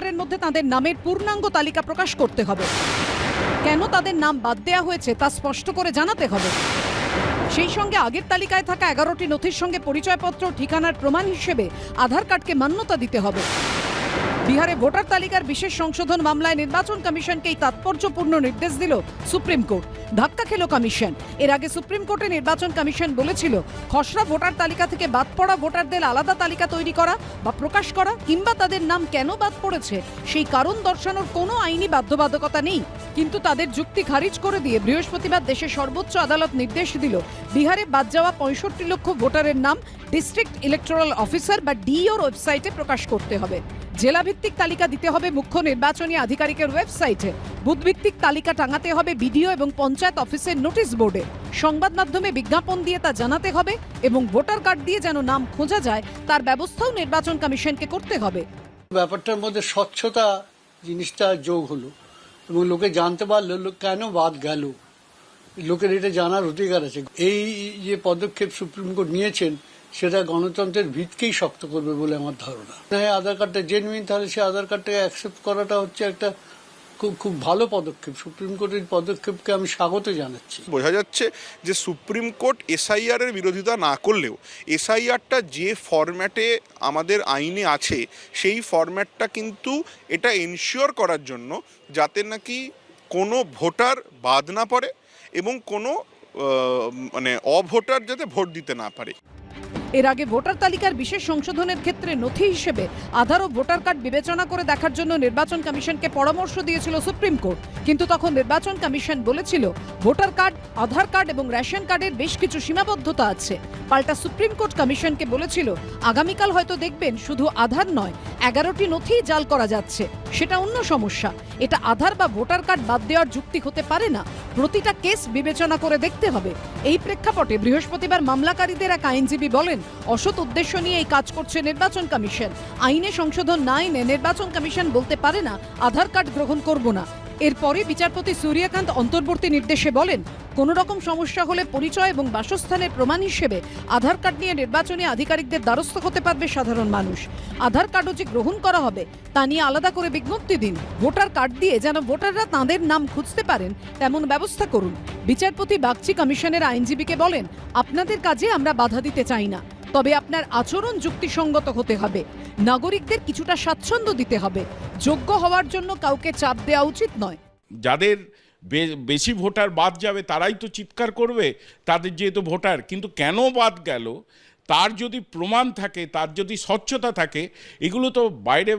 মঙ্গলবারের মধ্যে তাদের নামের পূর্ণাঙ্গ তালিকা প্রকাশ করতে হবে। কেন তাদের নাম বাদ দেওয়া হয়েছে তা স্পষ্ট করে জানাতে হবে। সেই সঙ্গে আগের তালিকায় থাকা 11টি নথির সঙ্গে পরিচয়পত্র, ঠিকানার প্রমাণ হিসেবে আধার কার্ডকে মান্যতা দিতে হবে। বিহারে ভোটার তালিকার বিশেষ সংশোধন মামলায় নির্বাচন কমিশনকেই তাৎপর্যপূর্ণ নির্দেশ দিল সুপ্রিম কোর্ট। ধাক্কা খেল কমিশন। এর আগে সুপ্রিম কোর্টে নির্বাচন কমিশন বলেছিল, খসড়া ভোটার তালিকা থেকে বাদ পড়া ভোটারদের আলাদা তালিকা তৈরি করা বা প্রকাশ করা কিংবা তাদের নাম কেন বাদ পড়েছে সেই কারণ দর্শানোর কোনো আইনি বাধ্যবাধকতা নেই। কিন্তু তাদের যুক্তি খারিজ করে দিয়ে বৃহস্পতিবার দেশের সর্বোচ্চ আদালত নির্দেশ দিল, বিহারে বাদ যাওয়া 65 লক্ষ ভোটারের নাম ডিস্ট্রিক্ট ইলেকটোরাল অফিসার বা ডিইওর ওয়েবসাইটে প্রকাশ করতে হবে। জেলাভিত্তিক তালিকা দিতে হবে মুখ্য নির্বাচনী আধিকারিকের ওয়েবসাইটে। বুথভিত্তিক তালিকা টাঙাতে হবে বিডিও এবং পঞ্চায়েত অফিসের নোটিশ বোর্ডে। সংবাদ মাধ্যমে বিজ্ঞাপন দিয়ে তা জানাতে হবে এবং ভোটার কার্ড দিয়ে যেন নাম খোঁজা যায় তার ব্যবস্থাও নির্বাচন কমিশনকে করতে হবে। ব্যাপারটার মধ্যে স্বচ্ছতা জিনিসটা যোগ হলো এবং লোকে জানতে পারলো কেন বাদ গেল। লোকের এটা জানার অধিকার আছে। এই যে পদক্ষেপ সুপ্রিম কোর্ট নিয়েছেন সেটা গণতন্ত্রের ভিতকেই শক্ত করবে বলে আমার ধারণা। আধার কার্ডটা জেনুইন, তাহলে সে আধার কার্ডটাকে অ্যাকসেপ্ট করাটা হচ্ছে একটা খুব ভালো পদক্ষেপ। সুপ্রিম কোর্টের পদক্ষেপকে আমি স্বাগত জানাচ্ছি। বোঝা যাচ্ছে যে সুপ্রিম কোর্ট এসআইআর এর বিরোধিতা না করলেও এসআইআরটা যে ফরম্যাটে আমাদের আইনে আছে সেই ফরম্যাটটা কিন্তু এটা এনশিওর করার জন্য যাতে নাকি কোনো ভোটার বাদ না পড়ে এবং কোনো অভোটার যাতে ভোট দিতে না পারে। এর আগে ভোটার তালিকার বিশেষ সংশোধনের ক্ষেত্রে নথি হিসেবে আধার ও ভোটার কার্ড বিবেচনা করে দেখার জন্য নির্বাচন কমিশনকে পরামর্শ দিয়েছিল সুপ্রিম কোর্ট। কিন্তু তখন নির্বাচন কমিশন বলেছিল, ভোটার কার্ড, আধার কার্ড এবং রেশন কার্ডের বেশ কিছু সীমাবদ্ধতা আছে। পাল্টা সুপ্রিম কোর্ট কমিশনকে বলেছিল, আগামীকাল হয়তো দেখবেন শুধু আধার নয় 11টি নথি জাল করা যাচ্ছে। সেটা অন্য সমস্যা। এটা আধার বা ভোটার কার্ড বাদ দেওয়ার যুক্তি হতে পারে না। প্রতিটা কেস বিবেচনা করে দেখতে হবে। এই প্রেক্ষাপটে বৃহস্পতিবার মামলাকারীদের এক আইনজীবী বলেন, অসৎ উদ্দেশ্য নিয়ে এই কাজ করছে নির্বাচন কমিশন। আইনে সংশোধন না এনে নির্বাচন কমিশন বলতে পারে না আধার কার্ড গ্রহণ করব না। এরপরে বিচারপতি সূর্যকান্ত অন্তর্বর্তী নির্দেশে বলেন, কোনো রকম সমস্যা হলে পরিচয় এবং বাসস্থানের প্রমাণ হিসেবে আধার কার্ড নিয়ে নির্বাচনী আধিকারিকদের দ্বারস্থ হতে পারবে সাধারণ মানুষ। আধার কার্ডও যে গ্রহণ করা হবে তা নিয়ে আলাদা করে বিজ্ঞপ্তি দিন। ভোটার কার্ড দিয়ে যেন ভোটাররা তাঁদের নাম খুঁজতে পারেন তেমন ব্যবস্থা করুন। বিচারপতি বাগচি কমিশনের আইনজীবীকে বলেন, আপনাদের কাজে আমরা বাধা দিতে চাই না, তবে আপনার আচরণ যুক্তিসঙ্গত হতে হবে। নাগরিকদের কিছুটা স্বাচ্ছন্দ্য দিতে হবে। যোগ্য হওয়ার জন্য কাউকে চাপ দেওয়া উচিত নয়। যাদের বেশি ভোটার বাদ যাবে তারাই তো চিৎকার করবে, তাদের যেহেতু ভোটার। কিন্তু কেন বাদ গেল তার যদি প্রমাণ থাকে, তার যদি স্বচ্ছতা থাকে, এগুলো তো বাইরে